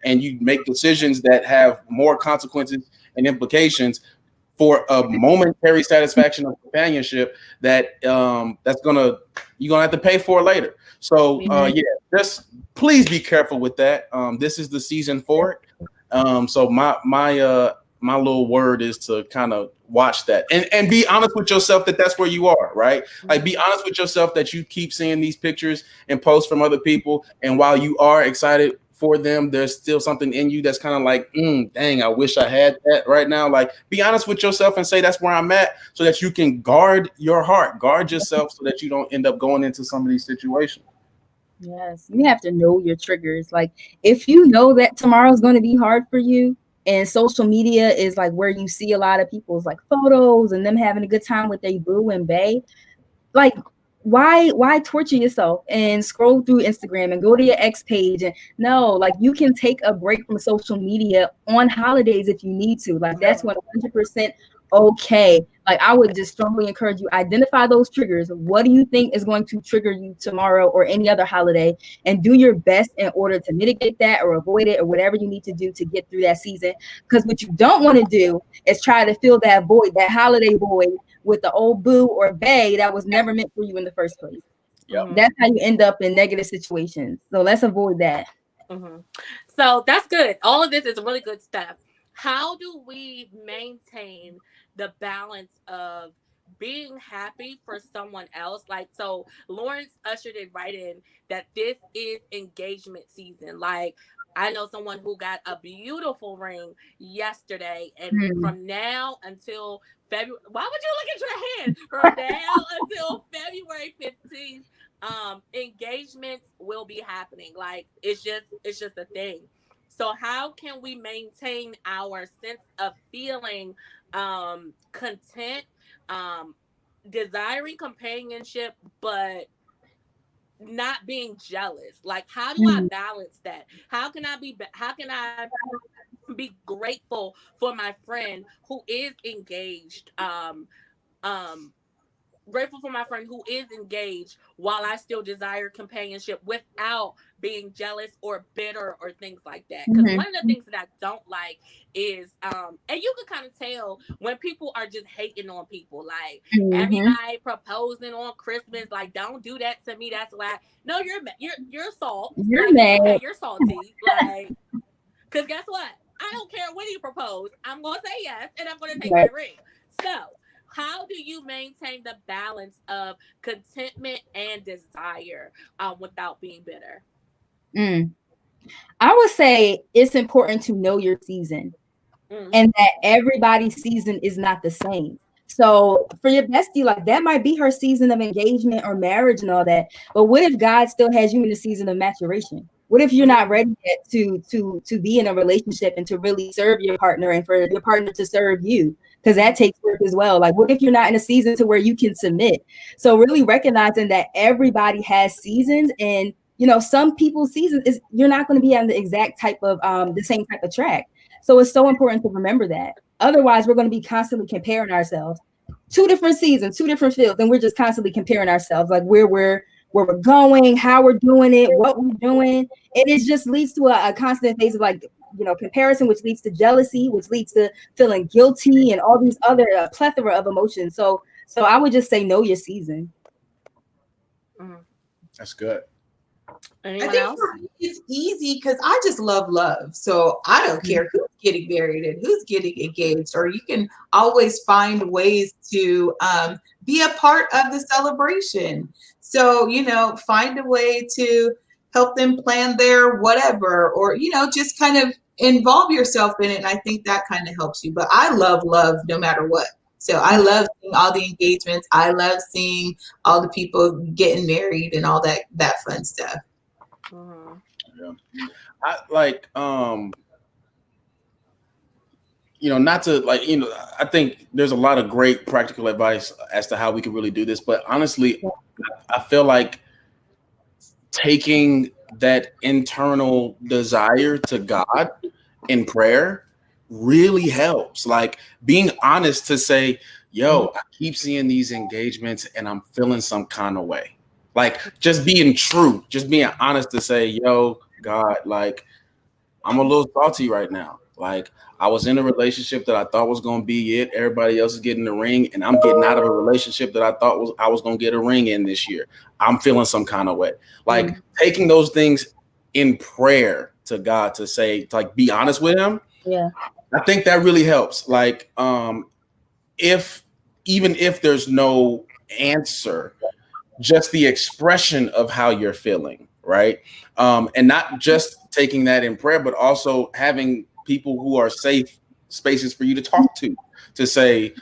And you make decisions that have more consequences and implications for a momentary satisfaction of companionship that you're gonna have to pay for later. So just please be careful with that. This is the season for it. So my little word is to kind of watch that and be honest with yourself that that's where you are, right? Like, be honest with yourself that you keep seeing these pictures and posts from other people, and while you are excited for them, there's still something in you that's kind of like, dang, I wish I had that right now. Like, be honest with yourself and say that's where I'm at, so that you can guard your heart, guard yourself, so that you don't end up going into some of these situations. Yes, you have to know your triggers. Like, if you know that tomorrow's going to be hard for you, and social media is like where you see a lot of people's like photos and them having a good time with their boo and bae, like, why torture yourself and scroll through Instagram and go to your ex page? And no, like, you can take a break from social media on holidays if you need to. Like, that's 100% okay. Like, I would just strongly encourage you, identify those triggers. What do you think is going to trigger you tomorrow or any other holiday, and do your best in order to mitigate that or avoid it or whatever you need to do to get through that season. Because what you don't want to do is try to fill that void, that holiday void, with the old boo or bae that was never meant for you in the first place. Yep. That's how you end up in negative situations. So let's avoid that. So that's good. All of this is really good stuff. How do we maintain the balance of being happy for someone else? Like, so Lawrence ushered it right in that this is engagement season. Like, I know someone who got a beautiful ring yesterday, and from now until February, why would you look at your hand? From now until February 15th, engagements will be happening. Like, it's just a thing. So how can we maintain our sense of feeling content, desiring companionship, but not being jealous? Like, how do I balance that? How can I be grateful for my friend who is engaged? Grateful for my friend who is engaged while I still desire companionship without being jealous or bitter or things like that. Because one of the things that I don't like is, and you can kind of tell when people are just hating on people, like everybody proposing on Christmas, like, don't do that to me. That's why. No, you're salt. You're like, mad. okay, you're salty. Like, because guess what? I don't care when you propose. I'm gonna say yes, and I'm gonna take my ring. So, how do you maintain the balance of contentment and desire without being bitter? I would say it's important to know your season, and that everybody's season is not the same. So for your bestie, like, that might be her season of engagement or marriage and all that. But what if God still has you in the season of maturation? What if you're not ready yet to be in a relationship and to really serve your partner and for your partner to serve you? Because that takes work as well. Like, what if you're not in a season to where you can submit? So really recognizing that everybody has seasons, and some people's seasons is you're not going to be on the exact type of the same type of track. So it's so important to remember that. Otherwise, we're going to be constantly comparing ourselves. 2 different seasons, 2 different fields, and we're just constantly comparing ourselves, like where we're going, how we're doing it, what we're doing. And it just leads to a constant phase of, like, comparison, which leads to jealousy, which leads to feeling guilty and all these other plethora of emotions. So I would just say know your season. That's good. Anyone I think else? for me, it's easy because I just love love. So I don't care who's getting married and who's getting engaged, or you can always find ways to be a part of the celebration. So, find a way to help them plan their whatever, or, just kind of involve yourself in it. And I think that kind of helps you. But I love love no matter what. So I love seeing all the engagements. I love seeing all the people getting married and all that fun stuff. Yeah. I like not to I think there's a lot of great practical advice as to how we can really do this, but honestly, I feel like taking that internal desire to God in prayer really helps. Like, being honest to say, I keep seeing these engagements and I'm feeling some kind of way. Like, just being honest to say, God, like, I'm a little salty right now. Like, I was in a relationship that I thought was going to be it. Everybody else is getting the ring, and I'm getting out of a relationship that I thought I was going to get a ring in this year. I'm feeling some kind of way. Like, taking those things in prayer to God to say, to like, be honest with him. Yeah. I think that really helps. Like, even if there's no answer, just the expression of how you're feeling, right? And not just taking that in prayer, but also having people who are safe spaces for you to talk to say,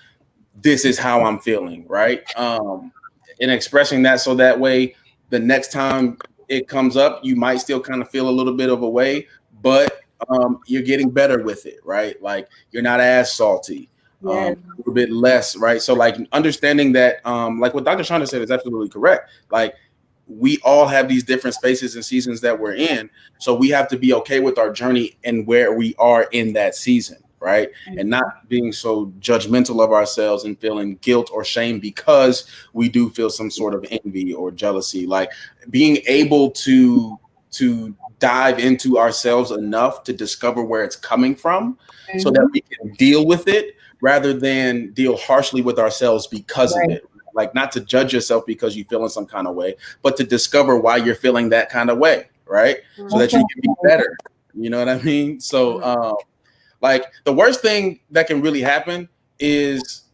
this is how I'm feeling, right? And expressing that so that way the next time it comes up, you might still kind of feel a little bit of a way, but you're getting better with it, right? Like, you're not as salty, a little bit less, right? So like, understanding that, like what Dr. Shonda said is absolutely correct. Like, we all have these different spaces and seasons that we're in. So we have to be okay with our journey and where we are in that season, right? And not being so judgmental of ourselves and feeling guilt or shame because we do feel some sort of envy or jealousy. Like, being able to dive into ourselves enough to discover where it's coming from so that we can deal with it rather than deal harshly with ourselves because of it. Like, not to judge yourself because you feel in some kind of way, but to discover why you're feeling that kind of way, right? So that you can be better. You know what I mean? So, like, the worst thing that can really happen is,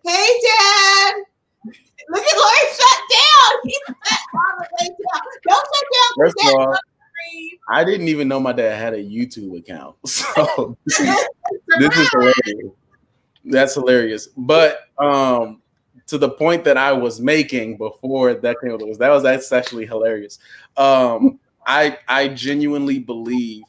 Hey, Dad. Look at Lauren shut down. He's all the way down. Don't shut down. First of all, I didn't even know my dad had a YouTube account. So this is hilarious. That's hilarious. But to the point that I was making before that came up, that's actually hilarious. I genuinely believe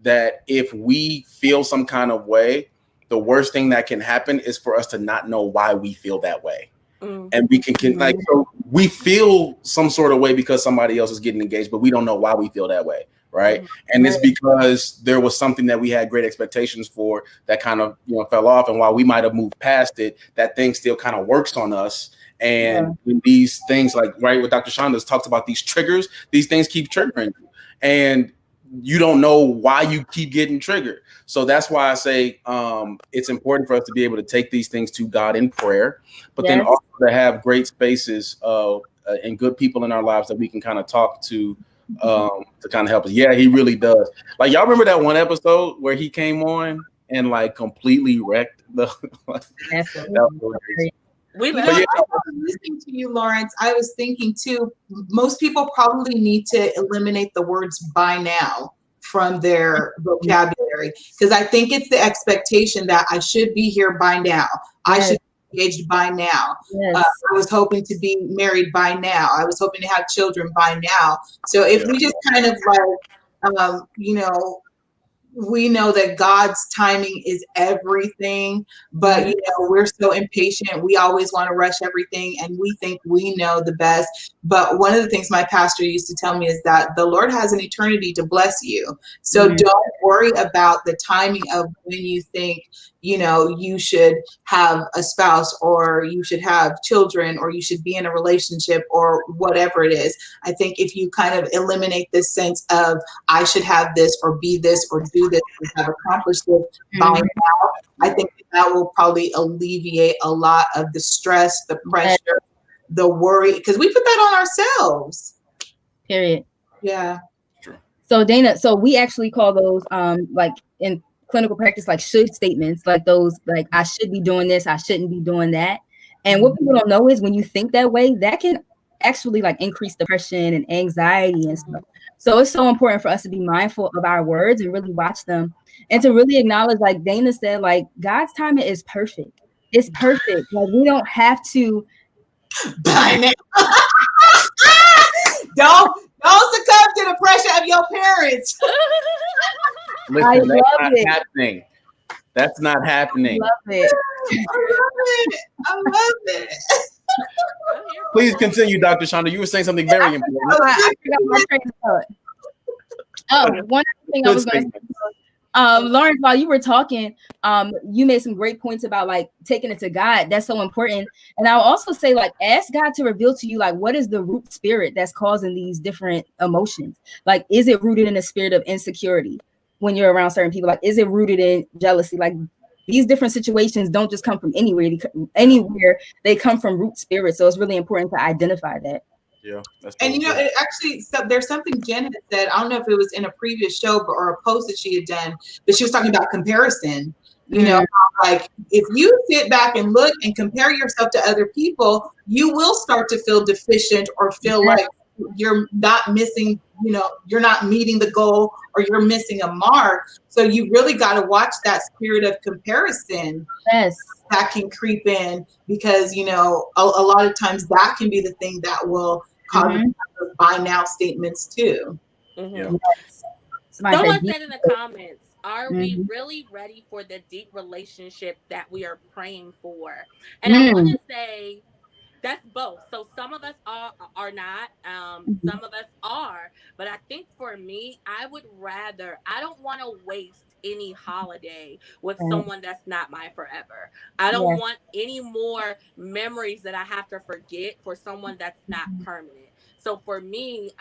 that if we feel some kind of way, the worst thing that can happen is for us to not know why we feel that way. And we can like, so we feel some sort of way because somebody else is getting engaged, but we don't know why we feel that way, right? And it's because there was something that we had great expectations for that kind of, fell off. And while we might have moved past it, that thing still kind of works on us. And these things, like, right, what Dr. Shonda's talked about, these triggers, these things keep triggering you. And you don't know why you keep getting triggered. So that's why I say it's important for us to be able to take these things to God in prayer, but then also to have great spaces and good people in our lives that we can kind of talk to kind of help us. Yeah, he really does. Like, y'all remember that one episode where he came on and like completely wrecked the I was listening to you, Lawrence. I was thinking too, most people probably need to eliminate the words "by now" from their vocabulary, because I think it's the expectation that I should be here by now. I should be engaged by now. I was hoping to be married by now. I was hoping to have children by now. So if we just kind of like, we know that God's timing is everything, but we're so impatient. We always want to rush everything, and we think we know the best. But one of the things my pastor used to tell me is that the Lord has an eternity to bless you. So don't worry about the timing of when you think, you should have a spouse, or you should have children, or you should be in a relationship, or whatever it is. I think if you kind of eliminate this sense of I should have this, or be this, or do this, or have accomplished this by now, I think that will probably alleviate a lot of the stress, the pressure, the worry, because we put that on ourselves. Period. Yeah. So Dana, so we actually call those like in clinical practice, like should statements, like those, like I should be doing this, I shouldn't be doing that. And what people don't know is when you think that way, that can actually like increase depression and anxiety and stuff. So it's so important for us to be mindful of our words and really watch them, and to really acknowledge, like Dana said, like God's timing is perfect. It's perfect. Like we don't have to. Don't succumb to the pressure of your parents. Listen, that's not happening. That's not happening. I love it. I love it. Please continue, Dr. Shonda. You were saying something very important. I forgot my train of thought. Oh, one thing I was going to say Lawrence, while you were talking, you made some great points about like taking it to God. That's so important. And I'll also say, like, ask God to reveal to you, like, what is the root spirit that's causing these different emotions? Like, is it rooted in a spirit of insecurity when you're around certain people? Like, is it rooted in jealousy? Like, these different situations don't just come from anywhere. They come from root spirits. So it's really important to identify that. Yeah, and you know, it actually, there's something Jen had said. I don't know if it was in a previous show or a post that she had done, but she was talking about comparison. You know, like if you sit back and look and compare yourself to other people, you will start to feel deficient or feel like you're not missing, you know, you're not meeting the goal or you're missing a mark. So you really got to watch that spirit of comparison. Yes. That can creep in because, you know, a lot of times that can be the thing that will cause buy now statements too. Someone said in the comments, are we really ready for the deep relationship that we are praying for? And I want to say that's both. So some of us are not, some of us are, but I think for me, I don't want to waste any holiday with someone that's not my forever. I don't want any more memories that I have to forget for someone that's not permanent. So for me,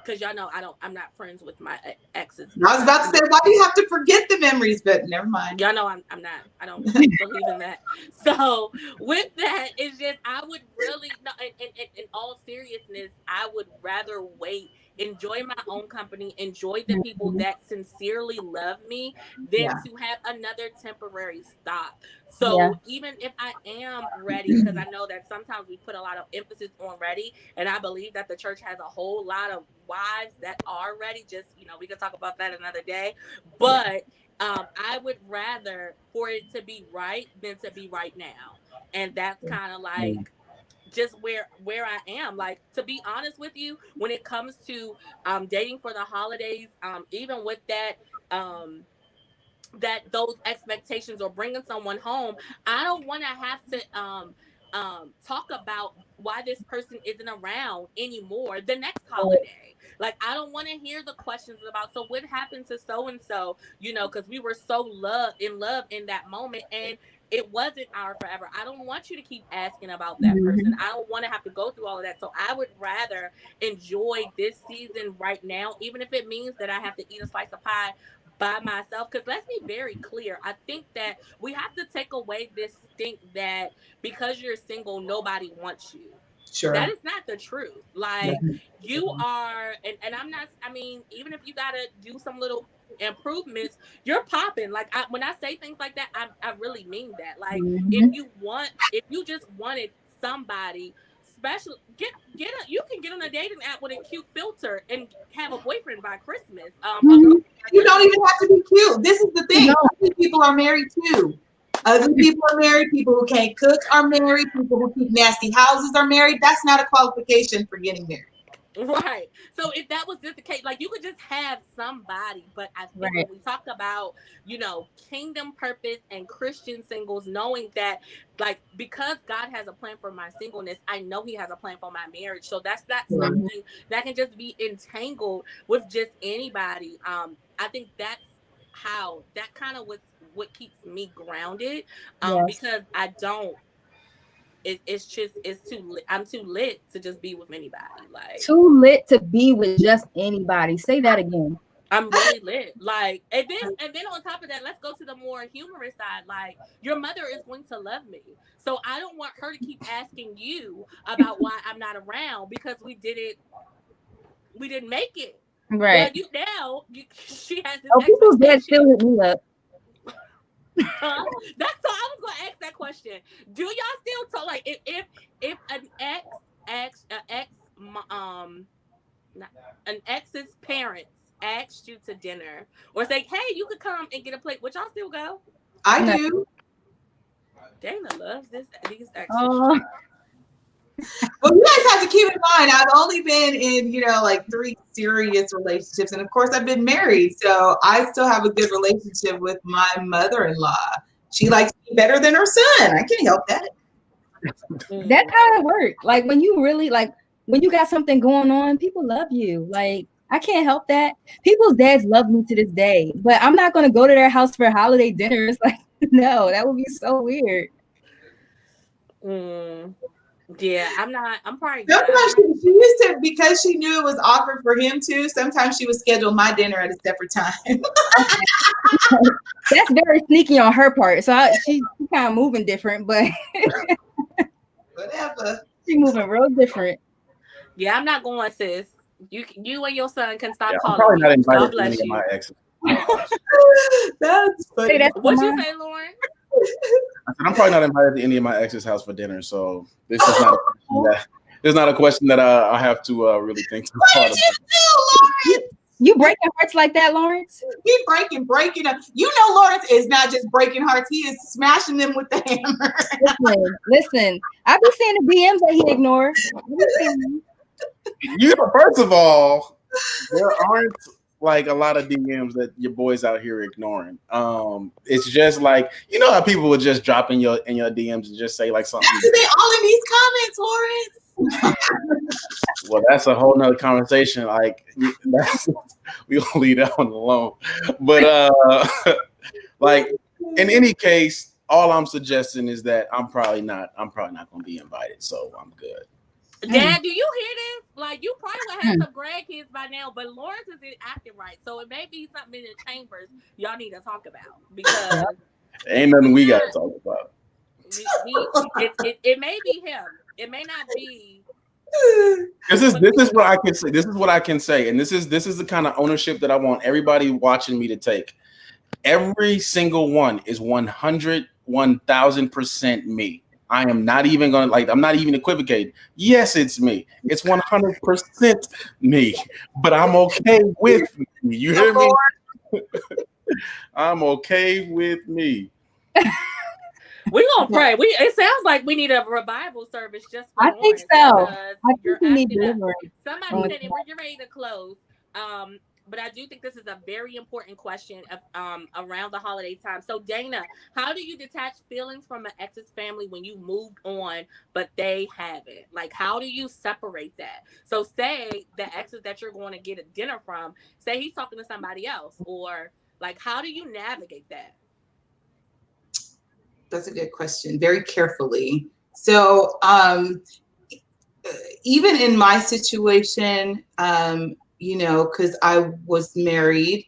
because y'all know I'm not friends with my exes. I was about to say, why do you have to forget the memories? But never mind. Y'all know I'm not. I don't believe in that. So with that, it's just I would really, in all seriousness, I would rather wait, enjoy my own company, enjoy the people that sincerely love me, than to have another temporary stop. So even if I am ready, because I know that sometimes we put a lot of emphasis on ready, and I believe that the church has a whole lot of wives that are ready. Just, you know, we can talk about that another day. But I would rather for it to be right than to be right now. And that's kind of like just where I am. Like, to be honest with you, when it comes to dating for the holidays, even with that, that those expectations or bringing someone home, I don't want to have to talk about why this person isn't around anymore the next holiday. Like, I don't want to hear the questions about, so what happened to so and so, you know, because we were so in love in that moment and it wasn't our forever. I don't want you to keep asking about that person. I don't want to have to go through all of that. So I would rather enjoy this season right now, even if it means that I have to eat a slice of pie by myself. Because let's be very clear, I think that we have to take away this think that because you're single, nobody wants you. Sure. That is not the truth. Like, you are, and I'm not, I mean, even if you gotta do some little improvements, you're popping. Like, when I say things like that, I really mean that. Like, if you just wanted somebody special, you can get on a dating app with a cute filter and have a boyfriend by Christmas. You don't even have to be cute. This is the thing. Other people are married too. Other people are married. People who can't cook are married. People who keep nasty houses are married. That's not a qualification for getting married. Right. So if that was just the case, like, you could just have somebody, but I think when we talk about, you know, kingdom purpose and Christian singles, knowing that, like, because God has a plan for my singleness, I know he has a plan for my marriage. So that's not something that can just be entangled with just anybody. I think that kind of was what keeps me grounded, because I don't, it's too lit. I'm too lit to just be with anybody. Like, too lit to be with just anybody. Say that again. I'm really lit. Like, and then on top of that, let's go to the more humorous side. Like, your mother is going to love me, so I don't want her to keep asking you about why I'm not around because we didn't make it. Right. Well, she has this. Oh, people that still hit me up. That's so I was gonna ask that question. Do y'all still talk? Like, if an ex's parents asked you to dinner or say, hey, you could come and get a plate, would y'all still go? I do. Dana loves these exes. Well, you guys have to keep in mind, I've only been in, you know, like 3 serious relationships. And of course, I've been married. So I still have a good relationship with my mother-in-law. She likes me better than her son. I can't help that. That's how it works. Like, when you really, like, when you got something going on, people love you. Like, I can't help that. People's dads love me to this day, but I'm not going to go to their house for holiday dinners. Like, no, that would be so weird. Yeah, I'm probably sometimes she used to, because she knew it was awkward for him too. Sometimes she would schedule my dinner at a separate time. That's very sneaky on her part. So she's kind of moving different, but whatever. She's moving real different. Yeah, I'm not going, sis. You and your son can stop calling I'm probably me. not God bless to any you. Of my exes. That's funny. Hey, what you say, Lauren? I'm probably not invited to any of my ex's house for dinner, so this is not. There's not a question that I have to really think too hard about. What did you do, Lawrence? You breaking hearts like that, Lawrence? He breaking up. You know, Lawrence is not just breaking hearts; he is smashing them with the hammer. Listen. I be seeing the DMs that he ignores. First of all, there aren't like a lot of DMs that your boys out here ignoring. It's just like, you know how people would just drop in your DMs and just say like something. They all in these comments, Lawrence. Well, that's a whole nother conversation. Like, we gonna leave that one alone. But like in any case, all I'm suggesting is that I'm probably not gonna be invited, so I'm good. Dad, do you hear this? Like, you probably would have some grandkids by now, but Lawrence isn't acting right, so it may be something in the chambers y'all need to talk about, because ain't nothing we gotta talk about. It may be him. It may not be. This is what I can say. This is what I can say, and this is the kind of ownership that I want everybody watching me to take. Every single one is 1,000% me. I am not even gonna I'm not even equivocating. Yes, it's me. It's 100% me. But I'm okay with me. You hear me? I'm okay with me. We're gonna pray. It sounds like we need a revival service just for I think so. I think we need deliverance. Somebody said it, we're getting ready to close. But I do think this is a very important question around the holiday time. So, Dana, how do you detach feelings from an ex's family when you moved on, but they haven't? Like, how do you separate that? So, say the exes that you're going to get a dinner from, say he's talking to somebody else, or like, how do you navigate that? That's a good question. Very carefully. So, even in my situation, you know, because I was married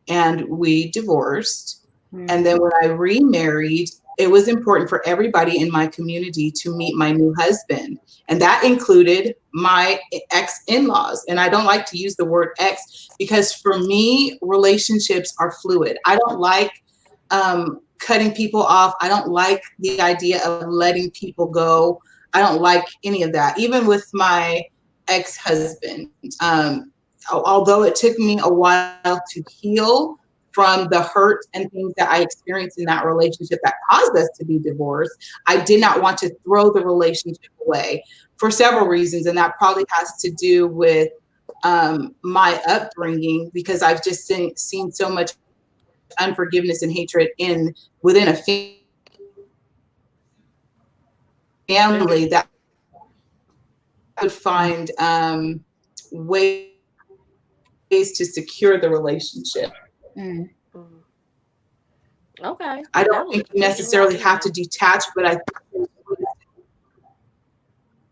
and we divorced. And then when I remarried, it was important for everybody in my community to meet my new husband. And that included my ex-in-laws. And I don't like to use the word ex because for me, relationships are fluid. I don't like cutting people off. I don't like the idea of letting people go. I don't like any of that. Even with my ex-husband, although it took me a while to heal from the hurt and things that I experienced in that relationship that caused us to be divorced, I did not want to throw the relationship away for several reasons. And that probably has to do with my upbringing, because I've just seen so much unforgiveness and hatred within a family that I would find ways to secure the relationship. Okay. I don't think you necessarily have to detach, but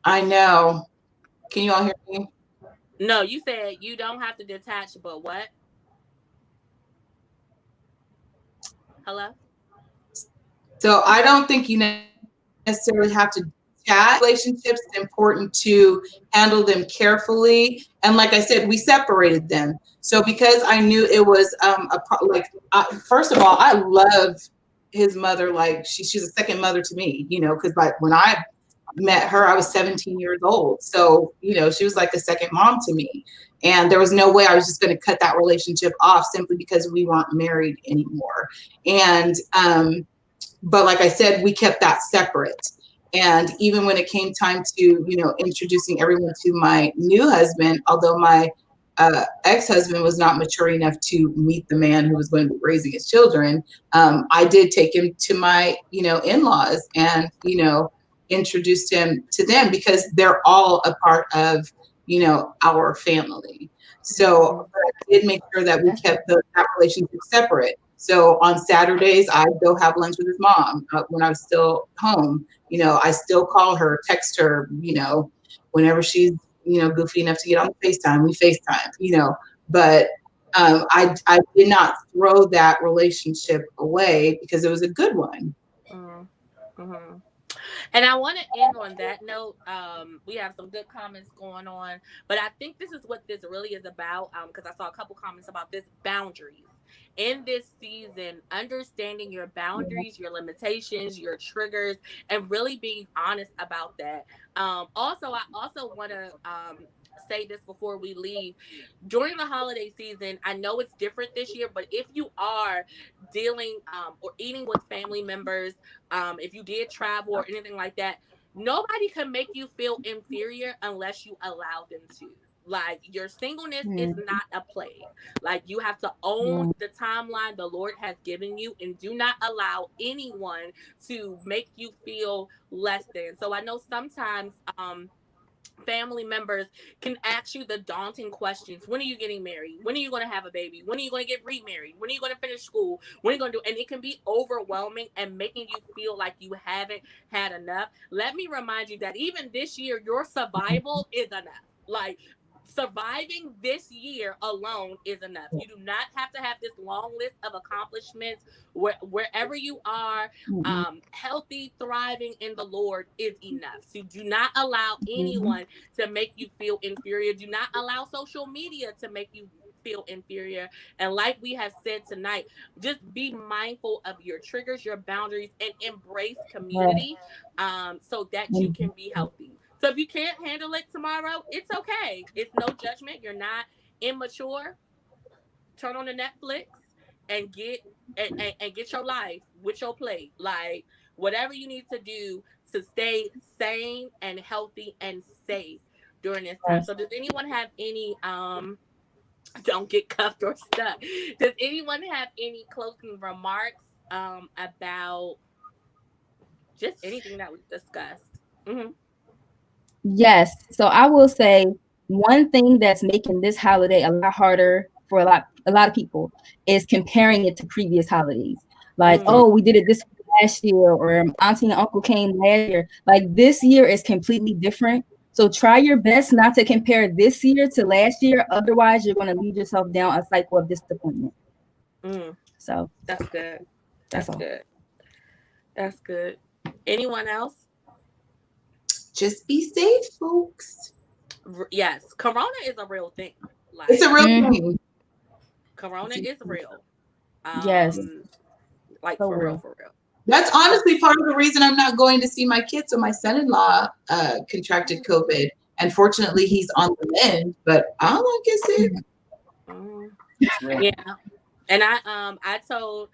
I know. Can you all hear me? No, you said you don't have to detach, but what? Hello? So I don't think you necessarily have to detach relationships. It's important to handle them carefully. And like I said, we separated them. So because I knew it was first of all, I love his mother. Like she's a second mother to me, you know, because like when I met her, I was 17 years old. So, you know, she was like a second mom to me. And there was no way I was just going to cut that relationship off simply because we weren't married anymore. And, but like I said, we kept that separate. And even when it came time to, you know, introducing everyone to my new husband, although my ex-husband was not mature enough to meet the man who was going to be raising his children, I did take him to my, you know, in-laws and, you know, introduced him to them because they're all a part of, you know, our family. So I did make sure that we kept that relationship separate. So on Saturdays, I go have lunch with his mom when I was still home. I still call her, text her, whenever she's, goofy enough to get on FaceTime, we FaceTime, but I did not throw that relationship away because it was a good one. Mm-hmm. And I want to end on that note. We have some good comments going on, but I think this is what this really is about. Because I saw a couple comments about this: boundaries in this season, understanding your boundaries, your limitations, your triggers, and really being honest about that. I also want to say this before we leave. During the holiday season, I know it's different this year, but if you are dealing or eating with family members, if you did travel or anything like that, nobody can make you feel inferior unless you allow them to. Like, your singleness is not a plague. Like, you have to own the timeline the Lord has given you, and do not allow anyone to make you feel less than. So I know sometimes family members can ask you the daunting questions. When are you getting married? When are you going to have a baby? When are you going to get remarried? When are you going to finish school? When are you going to do? And it can be overwhelming and making you feel like you haven't had enough. Let me remind you that even this year, your survival is enough. Like, surviving this year alone is enough. You do not have to have this long list of accomplishments. Wherever you are, healthy, thriving in the Lord is enough. So do not allow anyone to make you feel inferior. Do not allow social media to make you feel inferior. And like we have said tonight, just be mindful of your triggers, your boundaries, and embrace community so that you can be healthy. So if you can't handle it tomorrow, it's okay. It's no judgment. You're not immature. Turn on the Netflix and get your life with your plate. Like, whatever you need to do to stay sane and healthy and safe during this time. So does anyone have any don't get cuffed or stuck? Does anyone have any closing remarks about just anything that we've discussed? Yes. So I will say one thing that's making this holiday a lot harder for a lot of people is comparing it to previous holidays. Like, oh, we did it this last year, or auntie and uncle came last year. Like, this year is completely different. So try your best not to compare this year to last year. Otherwise, you're going to lead yourself down a cycle of disappointment. So that's good. That's all. Good. That's good. Anyone else? Just be safe, folks. Yes, Corona is a real thing. Like, it's a real thing. Corona is real. Yes. Like, so for real. That's honestly part of the reason I'm not going to see my kids. So my son-in-law contracted COVID, and fortunately he's on the mend, but I don't want to get sick. Yeah. And I told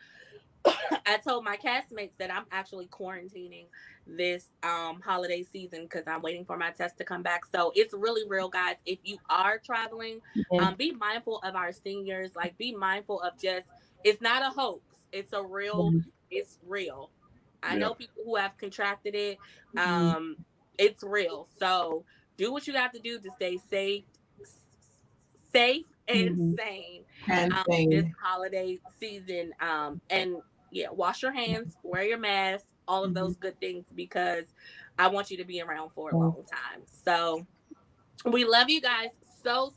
my castmates that I'm actually quarantining this holiday season because I'm waiting for my test to come back. So it's really real, guys. If you are traveling, be mindful of our seniors. Like, be mindful of it's not a hoax. It's a real, it's real. I know people who have contracted it. It's real. So do what you got to do to stay safe and sane this holiday season. And wash your hands, wear your mask, all of those good things, because I want you to be around for a long time. So we love you guys so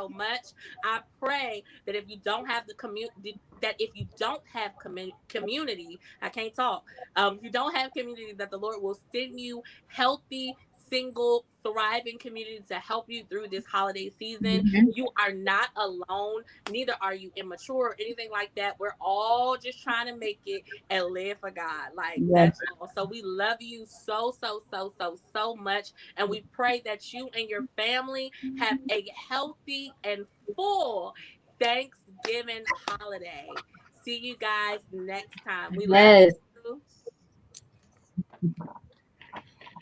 much. I pray that if you don't have the community, I can't talk. If you don't have community, that the Lord will send you healthy, single, thriving community to help you through this holiday season. You are not alone. Neither are you immature or anything like that. We're all just trying to make it and live for God. Like, that's all. So we love you so much. And we pray that you and your family have a healthy and full Thanksgiving holiday. See you guys next time. We love you.